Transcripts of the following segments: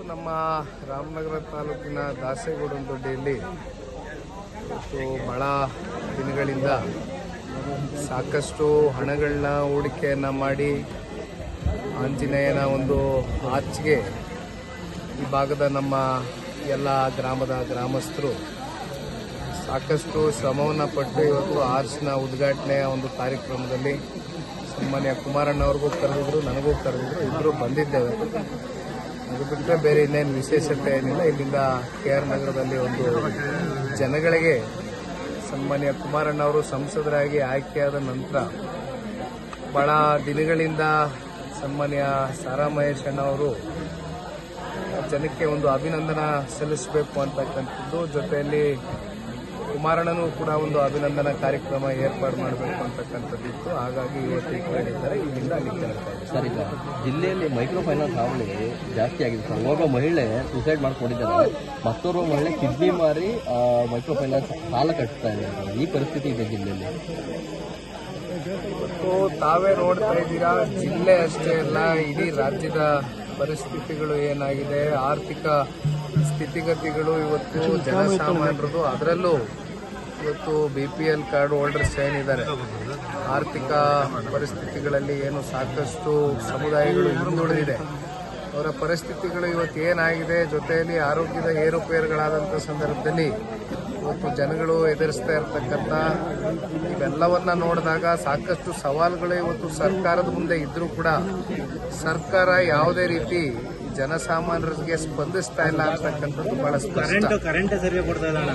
ನಮ್ಮ ರಾಮನಗರ ತಾಲೂಕಿನ ದಾಸೇಗೌಡನದೊಡ್ಡಿಯಲ್ಲಿ ಬಹಳ ದಿನಗಳಿಂದ ಸಾಕಷ್ಟು ಹಣಗಳನ್ನ ಹೂಡಿಕೆಯನ್ನು ಮಾಡಿ ಆಂಜನೇಯನ ಒಂದು ಆರ್ಚ್ಗೆ ಈ ಭಾಗದ ನಮ್ಮ ಎಲ್ಲ ಗ್ರಾಮಸ್ಥರು ಸಾಕಷ್ಟು ಶ್ರಮವನ್ನು ಪಟ್ಟು ಇವತ್ತು ಆರ್ಚ್ನ ಉದ್ಘಾಟನೆಯ ಒಂದು ಕಾರ್ಯಕ್ರಮದಲ್ಲಿ ಸನ್ಮಾನ್ಯ ಕುಮಾರಣ್ಣವ್ರಿಗೂ ಕರೆದಿದ್ರು, ನನಗೂ ಕರೆದಿದ್ರು, ಇಬ್ಬರು ಬಂದಿದ್ದೇವೆ. ಅದು ಬಿಟ್ಟರೆ ಬೇರೆ ಇನ್ನೇನು ವಿಶೇಷತೆ ಏನಿಲ್ಲ. ಇಲ್ಲಿಂದ KR ನಗರದಲ್ಲಿ ಒಂದು ಜನಗಳಿಗೆ ಸನ್ಮಾನ್ಯ ಕುಮಾರಣ್ಣವರು ಸಂಸದರಾಗಿ ಆಯ್ಕೆಯಾದ ನಂತರ ಬಹಳ ದಿನಗಳಿಂದ ಸನ್ಮಾನ್ಯ ಸಾರಾ ಮಹೇಶ್ ಅಣ್ಣವರು ಜನಕ್ಕೆ ಒಂದು ಅಭಿನಂದನಾ ಸಲ್ಲಿಸಬೇಕು ಅಂತಕ್ಕಂಥದ್ದು, ಜೊತೆಯಲ್ಲಿ ಕುಮಾರಣ್ಣನೂ ಕೂಡ ಒಂದು ಅಭಿನಂದನಾ ಕಾರ್ಯಕ್ರಮ ಏರ್ಪಾಡು ಮಾಡಬೇಕು ಅಂತಕ್ಕಂಥದ್ದಿತ್ತು. ಹಾಗಾಗಿ ಇವತ್ತು ಹೇಳಿದ್ದಾರೆ, ಇಲ್ಲಿಂದ ಅಲ್ಲಿ ಸರ್, ಈಗ ಜಿಲ್ಲೆಯಲ್ಲಿ ಮೈಕ್ರೋ ಫೈನಾನ್ಸ್ ಹಾವಳಿ ಜಾಸ್ತಿ ಆಗಿದೆ ಸರ್. ಒಬ್ಬ ಮಹಿಳೆ ಸೂಸೈಡ್ ಮಾಡ್ಕೊಂಡಿದ್ದಾರೆ, ಮತ್ತೋರ್ವ ಮಹಿಳೆ ಕಿಡ್ನಿ ಮಾರಿ ಮೈಕ್ರೋ ಫೈನಾನ್ಸ್ ಸಾಲ ಕಟ್ತಾ ಇದ್ದಾರೆ. ಈ ಪರಿಸ್ಥಿತಿ ಇದೆ ಜಿಲ್ಲೆಯಲ್ಲಿ. ಇವತ್ತು ತಾವೇ ನೋಡ್ತಾ ಇದ್ದೀರಾ, ಜಿಲ್ಲೆ ಅಷ್ಟೇ ಅಲ್ಲ ಇಡೀ ರಾಜ್ಯದ ಪರಿಸ್ಥಿತಿಗಳು ಏನಾಗಿದೆ, ಆರ್ಥಿಕ ಸ್ಥಿತಿಗತಿಗಳು ಇವತ್ತು ಜನಸಾಮಾನ್ಯರದು, ಅದರಲ್ಲೂ ಇವತ್ತು BPL ಕಾರ್ಡ್ ಹೋಲ್ಡರ್ಸ್ ಏನಿದ್ದಾರೆ, ಆರ್ಥಿಕ ಪರಿಸ್ಥಿತಿಗಳಲ್ಲಿ ಏನು ಸಾಕಷ್ಟು ಸಮುದಾಯಗಳು ಹಿಂದುಳಿದಿದೆ, ಅವರ ಪರಿಸ್ಥಿತಿಗಳು ಇವತ್ತು ಏನಾಗಿದೆ, ಜೊತೆಯಲ್ಲಿ ಆರೋಗ್ಯದ ಏರುಪೇರುಗಳಾದಂಥ ಸಂದರ್ಭದಲ್ಲಿ ಇವತ್ತು ಜನಗಳು ಎದುರಿಸ್ತಾ ಇರತಕ್ಕಂಥ ಇವೆಲ್ಲವನ್ನ ನೋಡಿದಾಗ ಸಾಕಷ್ಟು ಸವಾಲುಗಳು ಇವತ್ತು ಸರ್ಕಾರದ ಮುಂದೆ ಇದ್ರೂ ಕೂಡ ಸರ್ಕಾರ ಯಾವುದೇ ರೀತಿ ಜನಸಾಮಾನ್ಯರಿಗೆ ಸ್ಪಂದಿಸ್ತಾ ಇಲ್ಲ ಅಂತಕ್ಕಂಥದ್ದು ಬಹಳ ಸ್ಪಷ್ಟ. ಕರೆಂಟ್ ಸರಿಯಾಗಿ ಕೊಡ್ತಾ ಇಲ್ಲ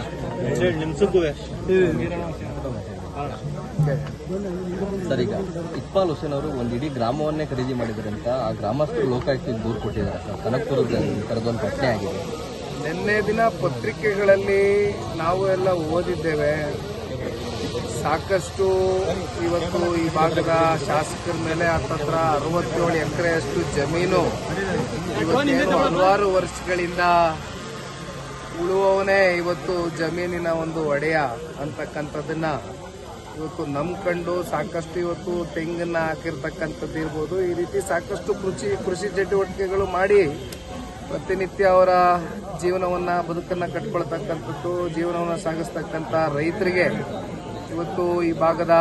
ಸರ್, ಈಗ ಇಕ್ಬಾಲ್ ಹುಸೇನ್ ಅವರು ಒಂದು ಇಡೀ ಗ್ರಾಮವನ್ನೇ ಖರೀದಿ ಮಾಡಿದ್ದಾರೆ ಅಂತ ಆ ಗ್ರಾಮಸ್ಥರು ಲೋಕಾಯುಕ್ತಕ್ಕೆ ದೂರು ಕೊಟ್ಟಿದ್ದಾರೆ ಸರ್. ಕನಕಪುರದ ಥರದೊಂದು ಘಟನೆ ಆಗಿದೆ. ನಿನ್ನೆ ದಿನ ಪತ್ರಿಕೆಗಳಲ್ಲಿ ನಾವು ಎಲ್ಲ ಓದಿದ್ದೇವೆ, ಸಾಕಷ್ಟು ಇವತ್ತು ಈ ಭಾಗದ ಶಾಸಕರ ಮೇಲೆ ಹತ್ತತ್ರ 67 ಎಕರೆಯಷ್ಟು ಜಮೀನು ಇವತ್ತೇನು ಹಲವಾರು ವರ್ಷಗಳಿಂದ ಉಳುವವನೇ ಇವತ್ತು ಜಮೀನಿನ ಒಂದು ಒಡೆಯ ಅಂತಕ್ಕಂಥದ್ದನ್ನ ಇವತ್ತು ನಂಬ್ಕೊಂಡು ಸಾಕಷ್ಟು ಇವತ್ತು ತೆಂಗನ್ನ ಹಾಕಿರ್ತಕ್ಕಂಥದ್ದು ಇರ್ಬೋದು. ಈ ರೀತಿ ಸಾಕಷ್ಟು ಕೃಷಿ ಚಟುವಟಿಕೆಗಳು ಮಾಡಿ ಪ್ರತಿನಿತ್ಯ ಅವರ ಜೀವನವನ್ನು ಬದುಕನ್ನು ಕಟ್ಕೊಳ್ತಕ್ಕಂಥದ್ದು, ಜೀವನವನ್ನು ಸಾಗಿಸ್ತಕ್ಕಂಥ ರೈತರಿಗೆ ಇವತ್ತು ಈ ಭಾಗದ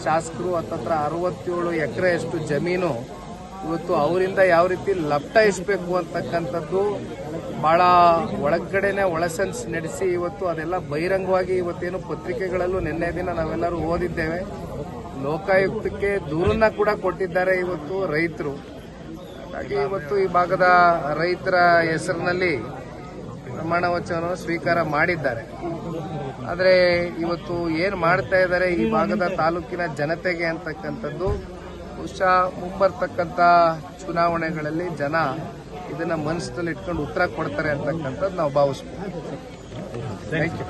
ಶಾಸಕರು ಹತ್ತತ್ರ 67 ಎಕರೆಯಷ್ಟು ಜಮೀನು ಇವತ್ತು ಅವರಿಂದ ಯಾವ ರೀತಿ ಲಪ್ಟಾಯಿಸಬೇಕು ಅಂತಕ್ಕಂಥದ್ದು ಭಾಳ ಒಳಗಡೆನೆ ಒಳಸಂಚು ನಡೆಸಿ ಇವತ್ತು ಅದೆಲ್ಲ ಬಹಿರಂಗವಾಗಿ ಇವತ್ತೇನು ಪತ್ರಿಕೆಗಳಲ್ಲೂ ನಿನ್ನೆ ದಿನ ನಾವೆಲ್ಲರೂ ಓದಿದ್ದೇವೆ. ಲೋಕಾಯುಕ್ತಕ್ಕೆ ದೂರನ್ನ ಕೂಡ ಕೊಟ್ಟಿದ್ದಾರೆ ಇವತ್ತು ರೈತರು. ಹಾಗಾಗಿ ಇವತ್ತು ಈ ಭಾಗದ ರೈತರ ಹೆಸರಿನಲ್ಲಿ ಪ್ರಮಾಣ ವಚನವನ್ನು ಸ್ವೀಕಾರ ಮಾಡಿದ್ದಾರೆ. ಆದರೆ ಇವತ್ತು ಏನು ಮಾಡ್ತಾ ಇದ್ದಾರೆ ಈ ಭಾಗದ ತಾಲೂಕಿನ ಜನತೆಗೆ ಅಂತಕ್ಕಂಥದ್ದು ಬಹುಶಃ ಮುಂಬರ್ತಕ್ಕಂಥ ಚುನಾವಣೆಗಳಲ್ಲಿ ಜನ ಇದನ್ನ ಮನಸ್ಸಿನಲ್ಲಿ ಇಟ್ಕೊಂಡು ಉತ್ತರ ಕೊಡ್ತಾರೆ ಅಂತಕ್ಕಂಥದ್ದು ನಾವು ಭಾವಿಸ್ಬೋದು. Thank you.